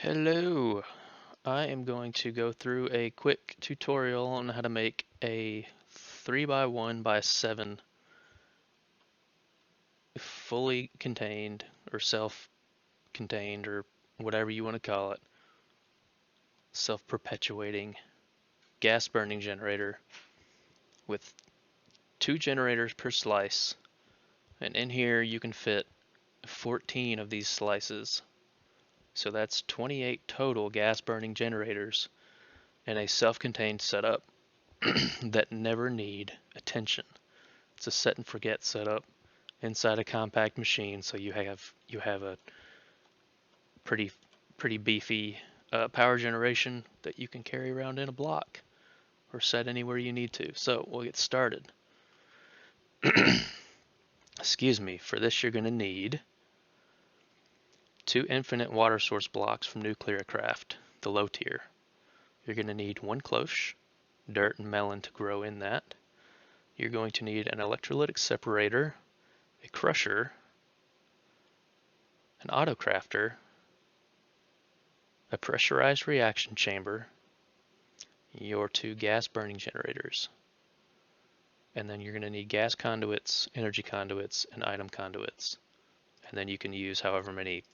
Hello, I am going to go through a quick tutorial on how to make a 3x1x7 fully contained or self-contained or whatever you want to call it, self-perpetuating gas burning generator with 2 generators per slice, and in here you can fit 14 of these slices. So that's 28 total gas burning generators in a self-contained setup that never need attention. It's a set and forget setup inside a compact machine, so you have a pretty beefy power generation that you can carry around in a block or set anywhere you need to. So we'll get started. Excuse me. For this, you're going to need 2 infinite water source blocks from Nuclear Craft, the low tier. You're going to need 1 cloche, dirt and melon to grow in that. You're going to need an electrolytic separator, a crusher, an autocrafter, a pressurized reaction chamber, your 2 gas burning generators, and then you're going to need gas conduits, energy conduits, and item conduits. And then you can use however many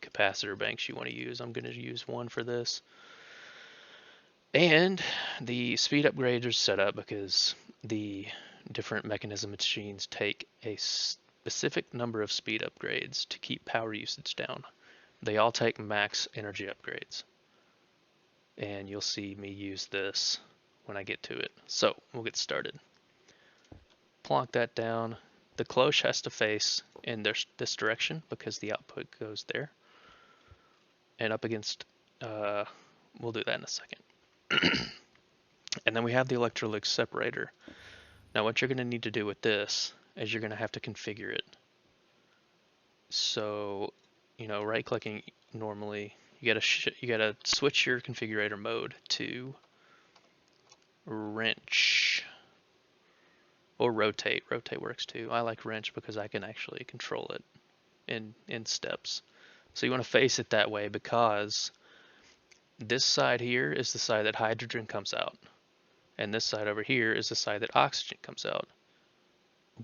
capacitor banks you want to use. I'm going to use 1 for this. And the speed upgrades are set up because the different mechanism machines take a specific number of speed upgrades to keep power usage down. They all take max energy upgrades. And you'll see me use this when I get to it. So we'll get started. Plonk that down. The cloche has to face in this direction because the output goes there. And up against, we'll do that in a second. And then we have the electrolytic separator. Now what you're going to need to do with this is you're going to have to configure it. So, right clicking normally, you gotta switch your configurator mode to wrench or rotate. Rotate works too. I like wrench because I can actually control it in steps. So you want to face it that way because this side here is the side that hydrogen comes out, and this side over here is the side that oxygen comes out.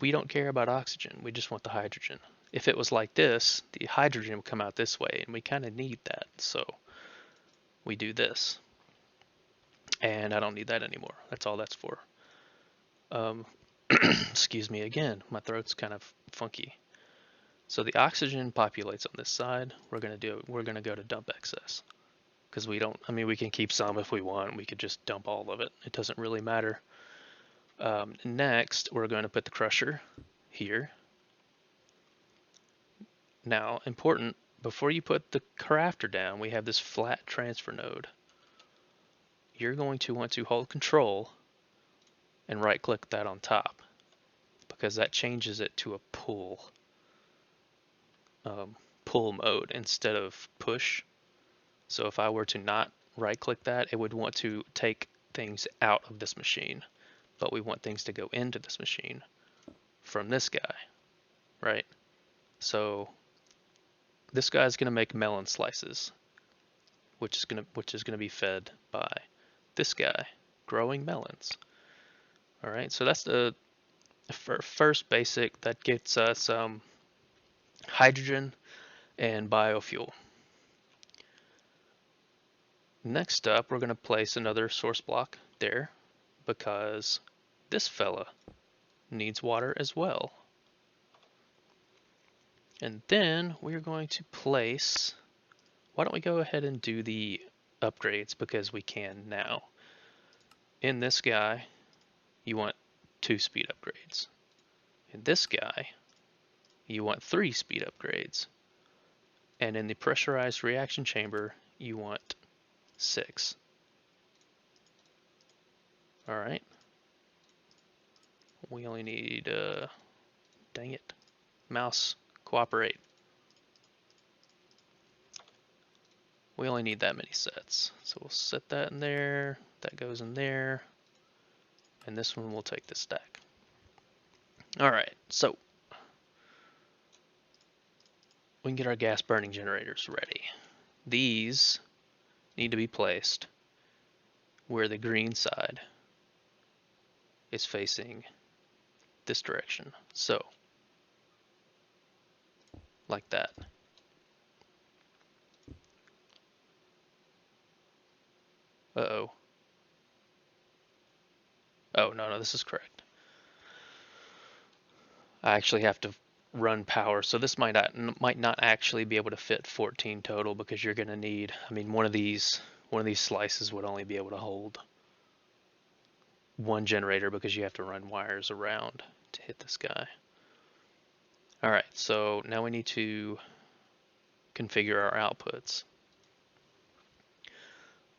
We don't care about oxygen, we just want the hydrogen. If it was like this, the hydrogen would come out this way, and we kind of need that, so we do this. And I don't need that anymore. That's all that's for. Excuse me again, my throat's kind of funky. So the oxygen populates on this side. We're gonna go to dump excess because we can keep some if we want. We could just dump all of it. It doesn't really matter. Next, we're going to put the crusher here. Now, important, before you put the crafter down, we have this flat transfer node. You're going to want to hold control and right click that on top because that changes it to a pull mode instead of push. So if I were to not right click that, it would want to take things out of this machine, but we want things to go into this machine from this guy, right? So this guy's going to make melon slices, which is going to be fed by this guy growing melons. All right, so that's the first basic that gets us hydrogen and biofuel. Next up, we're going to place another source block there because this fella needs water as well. And then we're going to place, why don't we go ahead and do the upgrades because we can now. In this guy, you want 2 speed upgrades. In this guy, you want 3 speed upgrades. And in the pressurized reaction chamber, you want 6. All right. We only need, dang it, mouse, cooperate. We only need that many sets. So we'll set that in there, that goes in there, and this one will take the stack. All right, so we can get our gas burning generators ready. these need to be placed where the green side is facing this direction. So, like that. Uh-oh. Oh, no, this is correct. I actually have to run power, so this might not actually be able to fit 14 total, because you're going to need, I mean, one of these slices would only be able to hold one generator, because you have to run wires around to hit this guy. All right, so now we need to configure our outputs.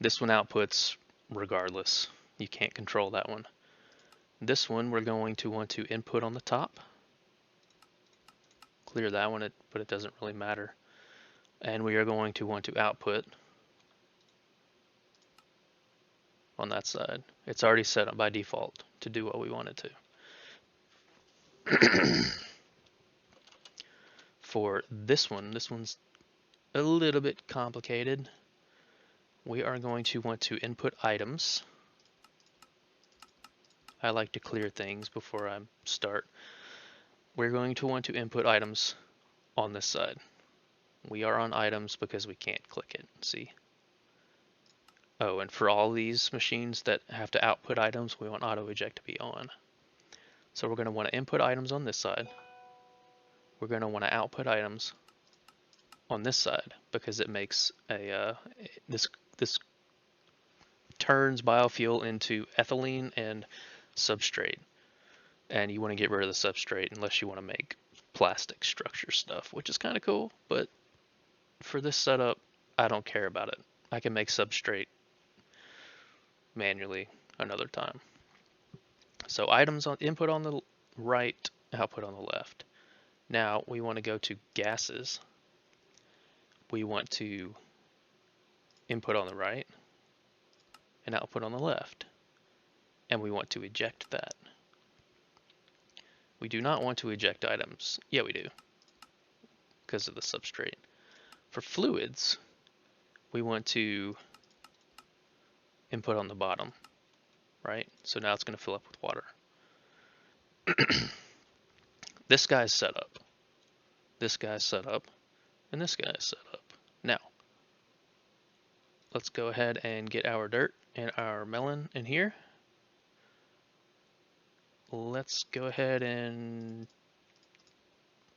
This one outputs regardless. You can't control that one. This one we're going to want to input on the top. Clear that one, but it doesn't really matter. And we are going to want to output on that side. It's already set up by default to do what we want it to. For this one's a little bit complicated. We are going to want to input items. I like to clear things before I start. We're going to want to input items on this side. We are on items because we can't click it, see? Oh, and for all these machines that have to output items, we want auto eject to be on. So we're going to want to input items on this side. We're going to want to output items on this side, because it makes a this turns biofuel into ethylene and substrate, and you want to get rid of the substrate unless you want to make plastic structure stuff, which is kind of cool, but for this setup I don't care about it. I can make substrate manually another time. So items on input on the right, output on the left. Now we want to go to gases. We want to input on the right and output on the left, and we want to eject that. We do not want to eject items. Yeah, we do, because of the substrate. For fluids, we want to input on the bottom, right? So now it's going to fill up with water. This guy's set up. This guy's set up. And this guy's set up. Now, let's go ahead and get our dirt and our melon in here. Let's go ahead and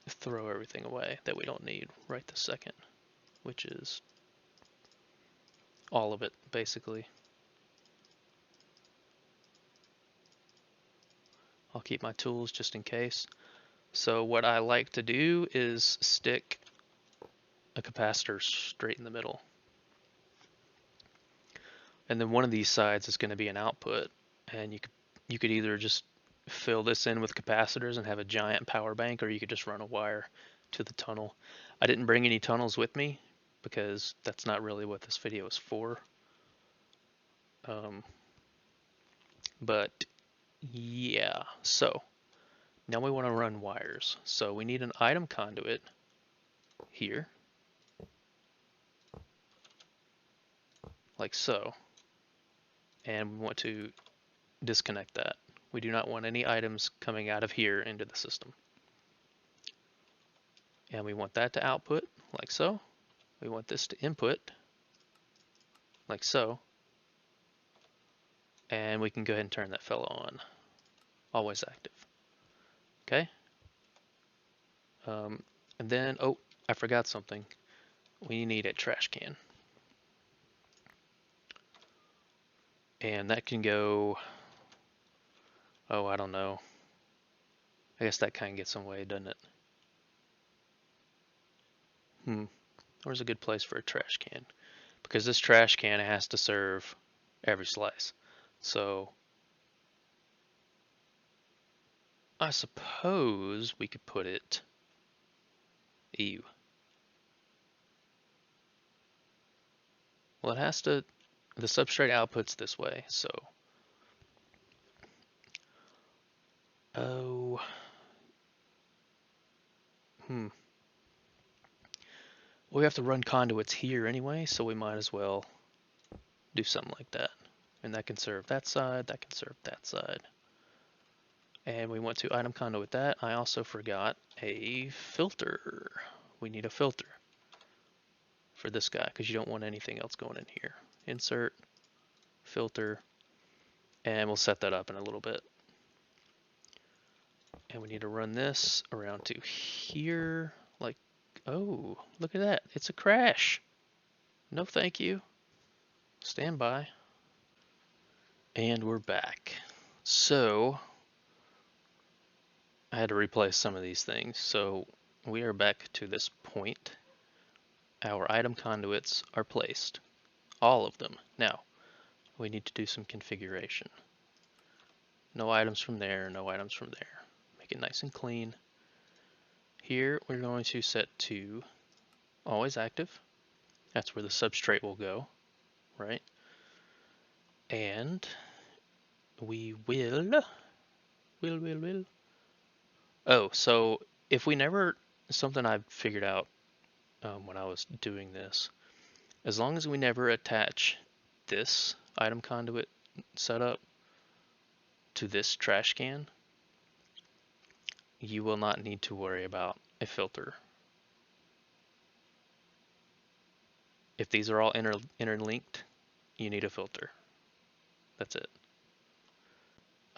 throw everything away that we don't need right this second, which is all of it, basically. I'll keep my tools just in case. So what I like to do is stick a capacitor straight in the middle. And then one of these sides is going to be an output, and you could either just fill this in with capacitors and have a giant power bank, or you could just run a wire to the tunnel. I didn't bring any tunnels with me because that's not really what this video is for. But yeah, so now we want to run wires. So we need an item conduit here, like so, and we want to disconnect that. We do not want any items coming out of here into the system. And we want that to output, like so. We want this to input, like so. And we can go ahead and turn that fellow on. Always active. Okay. And then, oh, I forgot something. We need a trash can. And that can go, oh, I don't know. I guess that kind of gets in the way, doesn't it? Where's a good place for a trash can? Because this trash can has to serve every slice. So I suppose we could put it, ew. Well, it has to, the substrate outputs this way, so. Oh. We have to run conduits here anyway, so we might as well do something like that. And that can serve that side, that can serve that side. And we want to item conduit that. I also forgot a filter. We need a filter for this guy because you don't want anything else going in here. Insert, filter, and we'll set that up in a little bit. And we need to run this around to here. Like, oh, look at that. It's a crash. No thank you. Stand by. And we're back. So, I had to replace some of these things. So, we are back to this point. Our item conduits are placed. All of them. Now, we need to do some configuration. No items from there, no items from there. Make it nice and clean. Here, we're going to set to always active. That's where the substrate will go, right? And we will. Oh, so if we never, something I figured out when I was doing this, as long as we never attach this item conduit setup to this trash can, you will not need to worry about a filter. If these are all interlinked, you need a filter. That's it.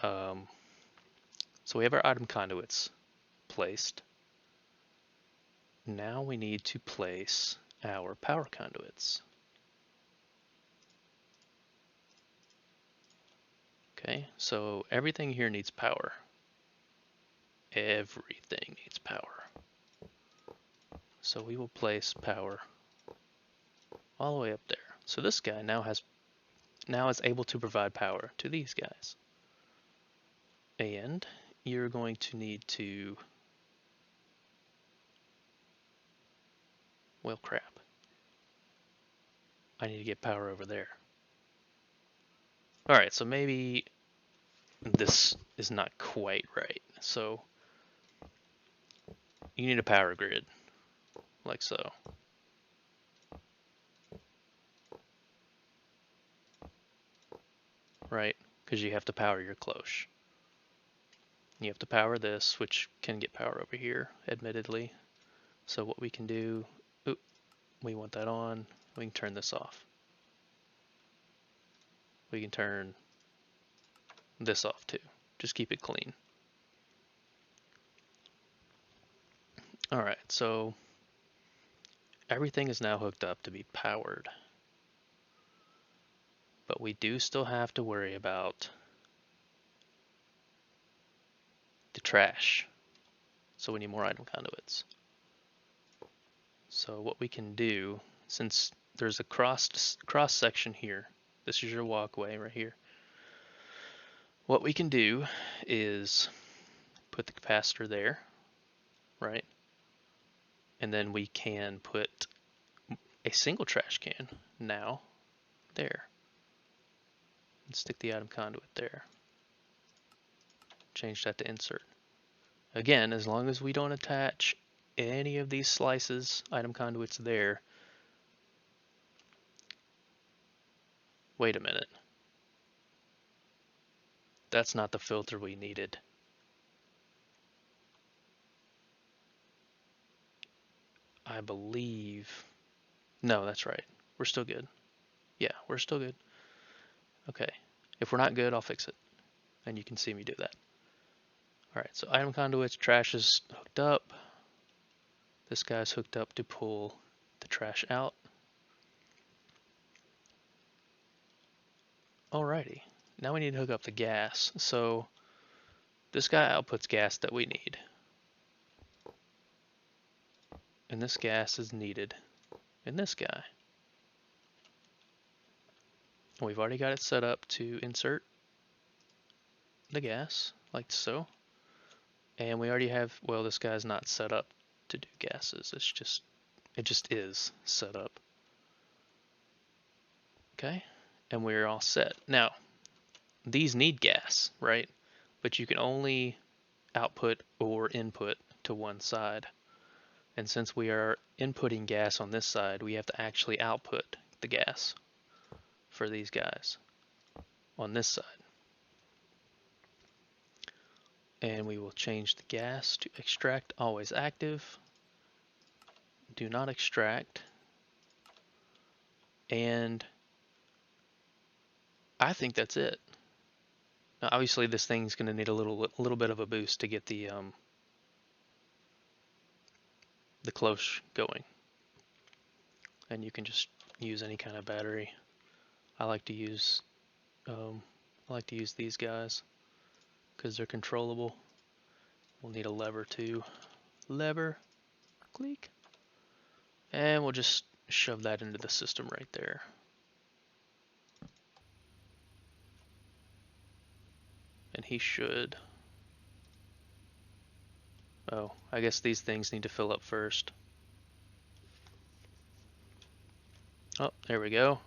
So we have our item conduits placed. Now we need to place our power conduits. Okay, so everything here needs power. Everything needs power. So we will place power all the way up there. So this guy now is able to provide power to these guys. And you're going to need to, well, crap. I need to get power over there. All right, so maybe this is not quite right. So you need a power grid, like so. Right? Because you have to power your cloche. You have to power this, which can get power over here, admittedly. So what we can do, we want that on, we can turn this off. We can turn this off too. Just keep it clean. Alright, so everything is now hooked up to be powered. But we do still have to worry about the trash. So we need more item conduits. So what we can do, since there's a cross section here, this is your walkway right here. What we can do is put the capacitor there, right? And then we can put a single trash can now there. And stick the item conduit there. Change that to insert. Again, as long as we don't attach any of these slices, item conduits there. Wait a minute. That's not the filter we needed. I believe. No, that's right. We're still good. Yeah, we're still good. Okay. If we're not good, I'll fix it. And you can see me do that. Alright, so item conduits, trash is hooked up. This guy's hooked up to pull the trash out. Alrighty. Now we need to hook up the gas. So this guy outputs gas that we need. And this gas is needed in this guy. We've already got it set up to insert the gas, like so. And we already have, well, this guy's not set up to do gases. It just is set up. Okay, and we're all set. Now, these need gas, right? But you can only output or input to one side. And since we are inputting gas on this side, we have to actually output the gas for these guys on this side. And we will change the gas to extract always active, do not extract, and I think that's it. Now, obviously this thing's going to need a little bit of a boost to get the cloche going. And you can just use any kind of battery. I like to use these guys because they're controllable. We'll need a lever too. Lever, click, and we'll just shove that into the system right there. And he should. Oh, I guess these things need to fill up first. Oh, there we go.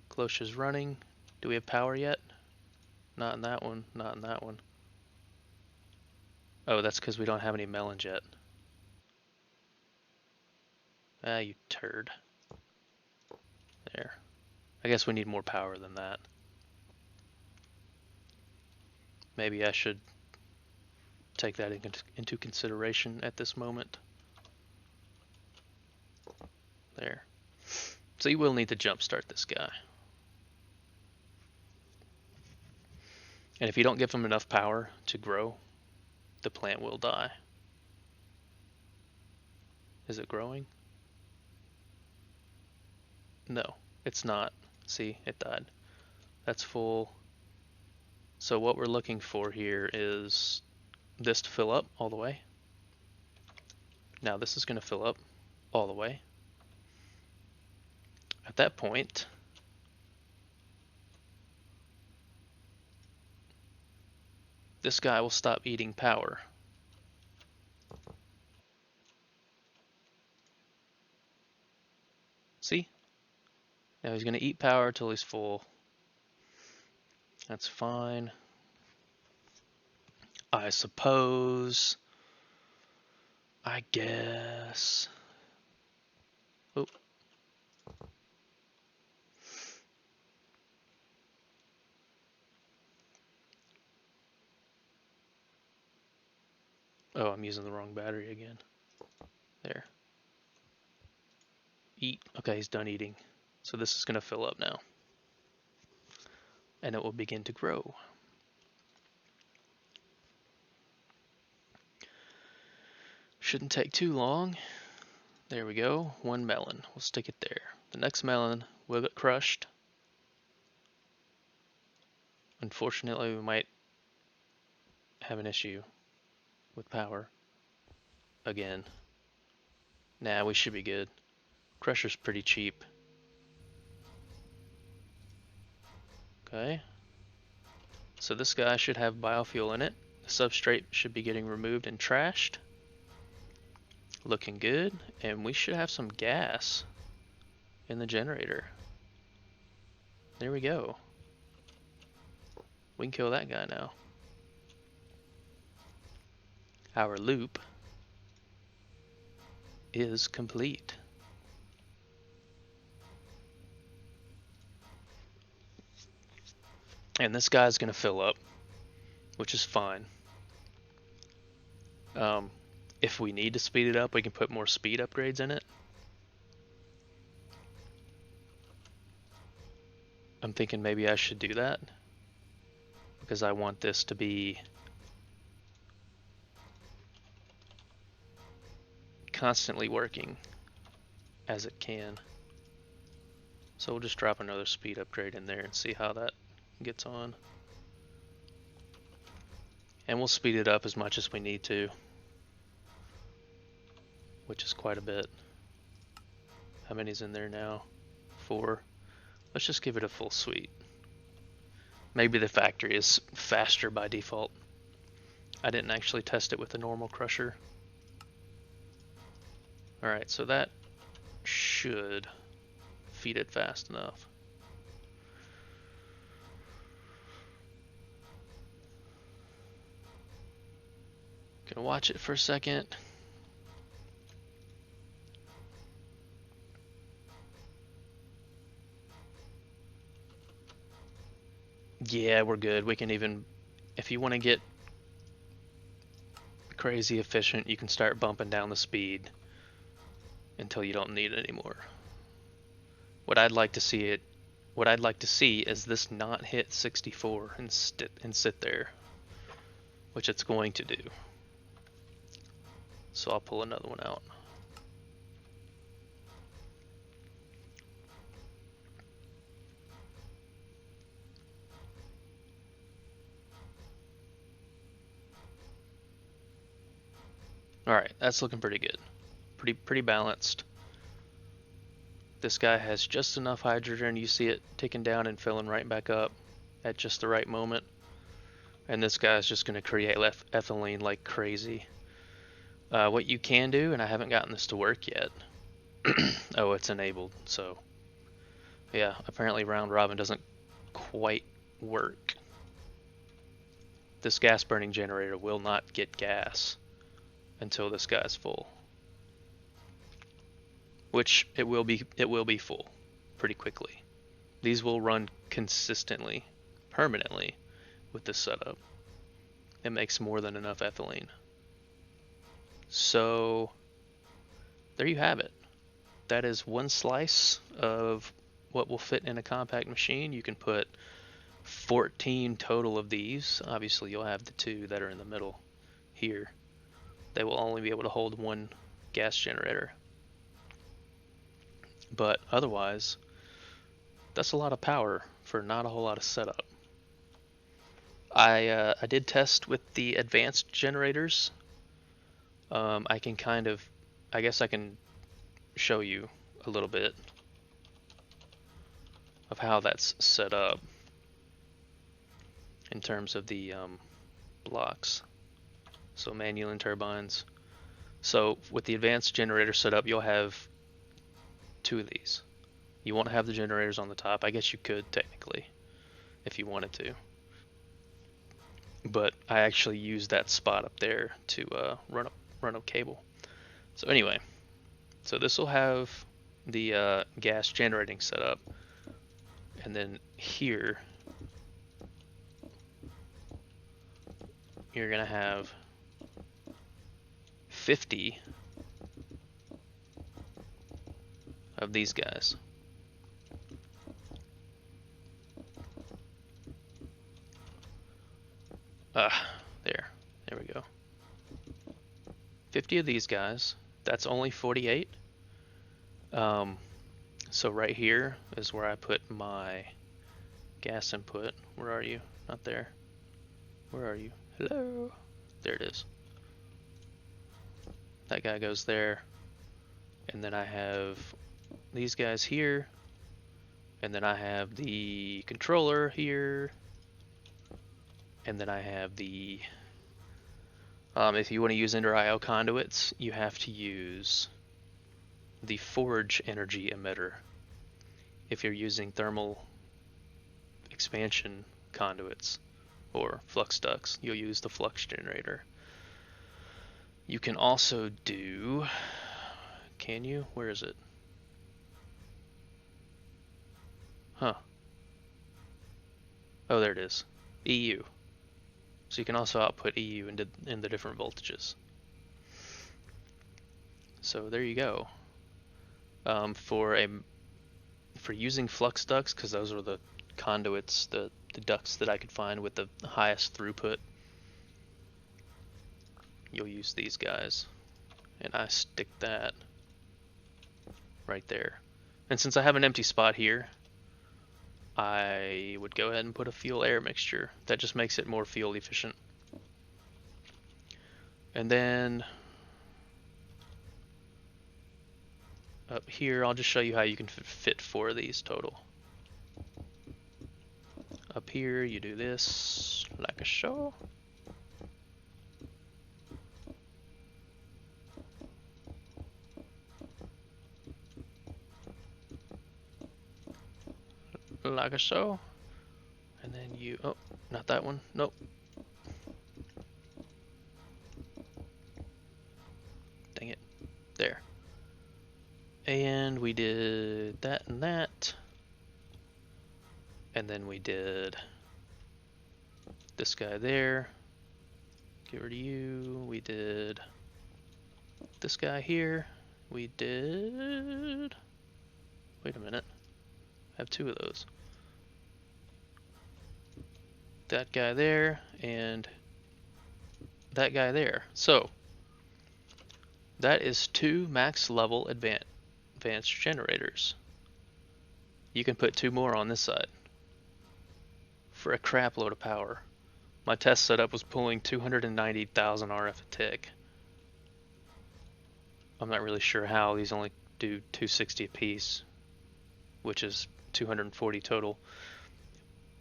Cloche is running. Do we have power yet? Not in that one, not in that one. Oh, that's because we don't have any melons yet. Ah, you turd. There. I guess we need more power than that. Maybe I should take that into consideration at this moment. There. So you will need to jumpstart this guy. And if you don't give him enough power to grow, the plant will die. Is it growing? No, it's not. See, it died. That's full. So what we're looking for here is this to fill up all the way. Now this is going to fill up all the way. At that point, this guy will stop eating power. See? Now he's going to eat power until he's full. That's fine. I suppose. I guess. Oh. Oh, I'm using the wrong battery again. There. Eat. Okay, he's done eating. So this is going to fill up now. And it will begin to grow. Shouldn't take too long. There we go. One melon. We'll stick it there. The next melon will get crushed. Unfortunately, we might have an issue with power. Again. Nah, we should be good. Crusher's pretty cheap. Okay. So this guy should have biofuel in it. The substrate should be getting removed and trashed. Looking good. And we should have some gas in the generator. There we go. We can kill that guy now. Our loop is complete. And this guy's going to fill up, which is fine. If we need to speed it up, we can put more speed upgrades in it. I'm thinking maybe I should do that because I want this to be constantly working as it can. So we'll just drop another speed upgrade in there and see how that gets on. And we'll speed it up as much as we need to, which is quite a bit. How many's in there now? 4. Let's just give it a full suite. Maybe the factory is faster by default. I didn't actually test it with the normal crusher. Alright, so that should feed it fast enough. Gonna watch it for a second. Yeah, we're good. We can even, if you want to get crazy efficient, you can start bumping down the speed until you don't need it anymore. What I'd like to see it, what I'd like to see is this not hit 64 and sit there, which it's going to do. So I'll pull another one out. All right, that's looking pretty good. Pretty balanced. This guy has just enough hydrogen. You see it ticking down and filling right back up at just the right moment. And this guy's just going to create ethylene like crazy. What you can do, and I haven't gotten this to work yet. Oh, it's enabled. So, yeah, apparently round robin doesn't quite work. This gas burning generator will not get gas until this guy's full. Which it will be full pretty quickly. These will run consistently, permanently with this setup. It makes more than enough ethylene. So there you have it. That is one slice of what will fit in a compact machine. You can put 14 total of these. Obviously you'll have the two that are in the middle here. They will only be able to hold one gas generator. But otherwise, that's a lot of power for not a whole lot of setup. I did test with the advanced generators. I guess I can show you a little bit of how that's set up in terms of the blocks. So manual and turbines. So with the advanced generator setup, you'll have two of these. You won't have the generators on the top. I guess you could technically if you wanted to. But I actually used that spot up there to run a cable. So anyway, so this will have the gas generating setup, and then here you're gonna have 50 of these guys. There we go. 50 of these guys. That's only 48. So right here is where I put my gas input. Where are you? Not there. Where are you? Hello? There it is. That guy goes there. And then I have these guys here. And then I have the controller here. And then I have the... if you want to use inter-IO conduits, you have to use the forge energy emitter. If you're using thermal expansion conduits or flux ducts, you'll use the flux generator. You can also do... Can you? Where is it? Huh. Oh, there it is. EU. So you can also output EU in the different voltages. So there you go. For using flux ducts, because those are the conduits, the ducts that I could find with the highest throughput, you'll use these guys. And I stick that right there. And since I have an empty spot here, I would go ahead and put a fuel-air mixture. That just makes it more fuel efficient. And then up here, I'll just show you how you can fit 4 of these total. Up here, you do this like a show. Like so, and then you, oh, not that one, nope. Dang it, there. And we did that and that, and then we did this guy there. Get rid of you. We did this guy here. We did... Wait a minute. I have 2 of those. That guy there and that guy there. So that is 2 max level advanced generators. You can put 2 more on this side for a crap load of power. My test setup was pulling 290,000 RF a tick. I'm not really sure how. These only do 260 a piece, which is 240 total.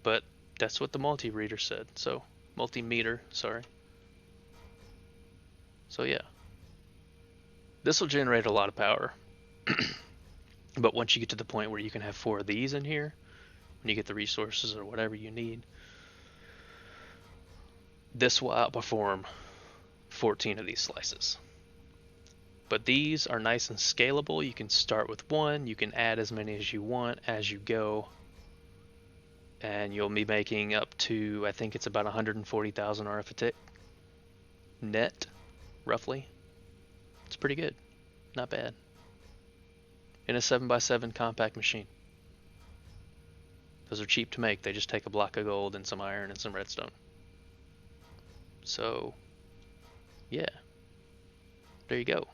But that's what the multi-reader said. So, multimeter, sorry. So yeah. This will generate a lot of power. But once you get to the point where you can have 4 of these in here, when you get the resources or whatever you need, this will outperform 14 of these slices. But these are nice and scalable. You can start with 1, you can add as many as you want as you go, and you'll be making up to, I think it's about 140,000 RF a tick net, roughly. It's pretty good, not bad, in a 7x7 compact machine. Those are cheap to make. They just take a block of gold and some iron and some redstone. So yeah, there you go.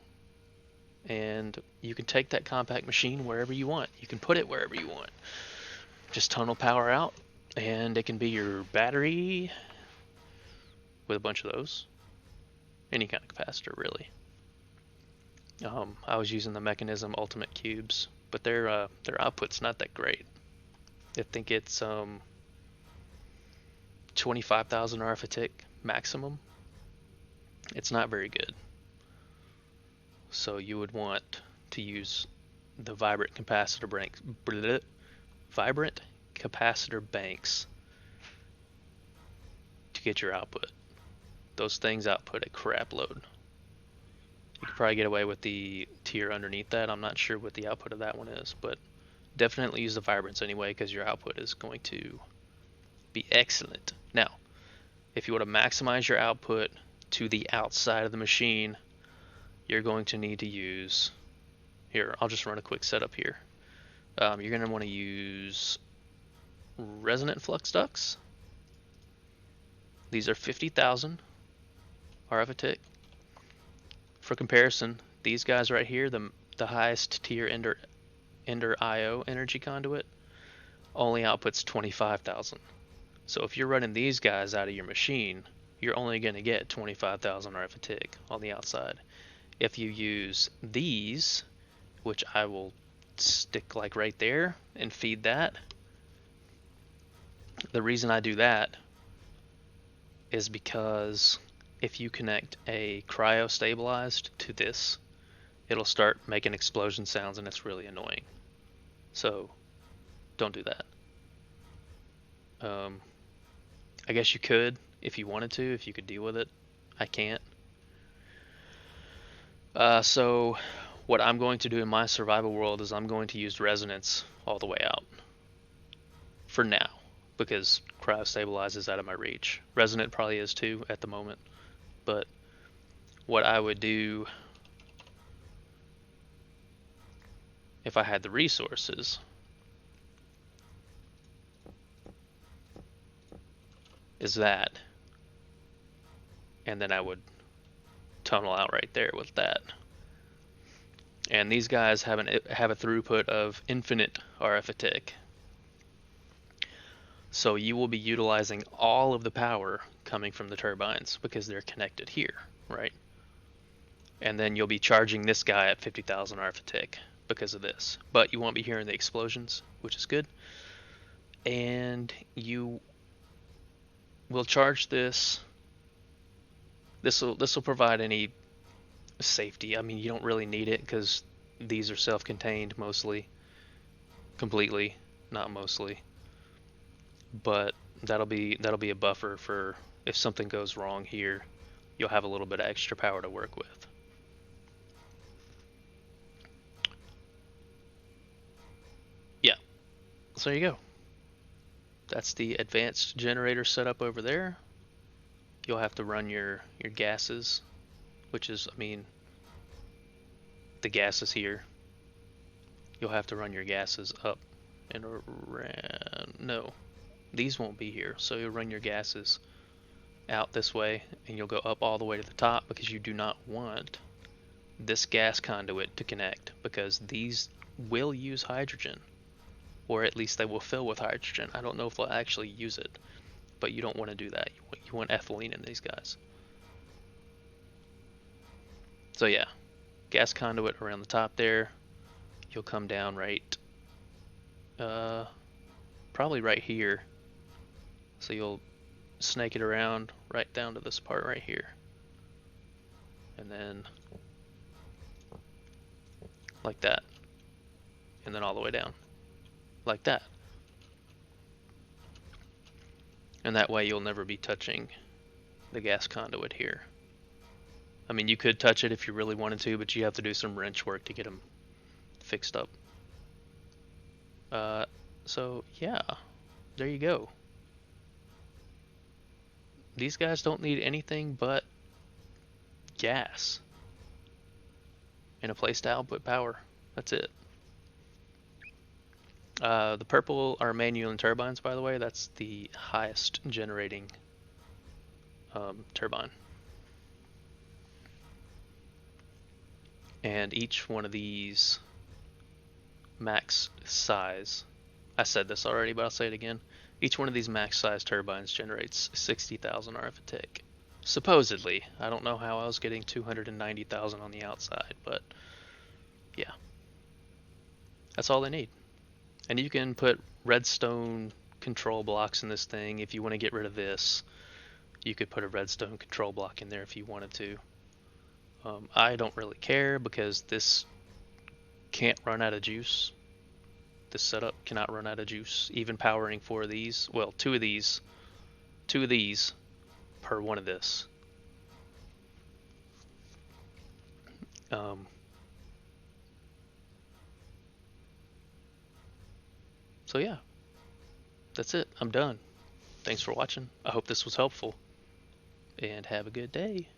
And you can take that compact machine wherever you want. You can put it wherever you want. Just tunnel power out, and it can be your battery with a bunch of those. Any kind of capacitor, really. I was using the Mechanism Ultimate Cubes, but their output's not that great. I think it's 25,000 RF a tick maximum. It's not very good. So you would want to use the vibrant capacitor banks to get your output. Those things output a crap load. You could probably get away with the tier underneath that. I'm not sure what the output of that one is, but definitely use the vibrants anyway, because your output is going to be excellent. Now, if you want to maximize your output to the outside of the machine, you're going to need to use, here, I'll just run a quick setup here. You're going to want to use resonant flux ducts. These are 50,000 RF a tick. For comparison, these guys right here, the highest tier Ender IO energy conduit, only outputs 25,000. So if you're running these guys out of your machine, you're only going to get 25,000 RF a tick on the outside. If you use these, which I will stick like right there and feed that, the reason I do that is because if you connect a cryo stabilized to this, it'll start making explosion sounds, and it's really annoying. So don't do that. I guess you could if you wanted to, if you could deal with it. I can't. So what I'm going to do in my survival world is I'm going to use resonance all the way out for now, because cryostabilize is out of my reach. Resonant probably is too at the moment, but what I would do if I had the resources is that, and then I would tunnel out right there with that. And these guys have a throughput of infinite RF a tick. So you will be utilizing all of the power coming from the turbines because they're connected here, right? And then you'll be charging this guy at 50,000 RF a tick because of this. But you won't be hearing the explosions, which is good. And you will charge this. This will provide any safety. I mean, you don't really need it because these are self-contained mostly, completely, not mostly. But that'll be a buffer for if something goes wrong here, you'll have a little bit of extra power to work with. Yeah, so there you go. That's the advanced generator setup over there. you'll have to run your gases, which is, I mean, the gases here. You'll have to run your gases up and around. No, these won't be here. So you'll run your gases out this way, and you'll go up all the way to the top, because you do not want this gas conduit to connect, because these will use hydrogen, or at least they will fill with hydrogen. I don't know if they'll actually use it, but you don't want to do that. You want ethylene in these guys. So yeah, gas conduit around the top there. You'll come down right, probably right here. So you'll snake it around right down to this part right here, and then like that, and then all the way down like that. And that way you'll never be touching the gas conduit here. I mean, you could touch it if you really wanted to, but you have to do some wrench work to get them fixed up. So yeah, there you go. These guys don't need anything but gas and a place to output power. That's it. The purple are manual turbines, by the way. That's the highest generating turbine. And each one of these max size, I said this already, but I'll say it again. Each one of these max size turbines generates 60,000 RF a tick. Supposedly. I don't know how I was getting 290,000 on the outside, but yeah. That's all they need. And you can put redstone control blocks in this thing. If you want to get rid of this, you could put a redstone control block in there if you wanted to. I don't really care, because this can't run out of juice. This setup cannot run out of juice. Even powering 4 of these, well, 2 of these per one of this. So yeah, that's it. I'm done. Thanks for watching. I hope this was helpful, and have a good day.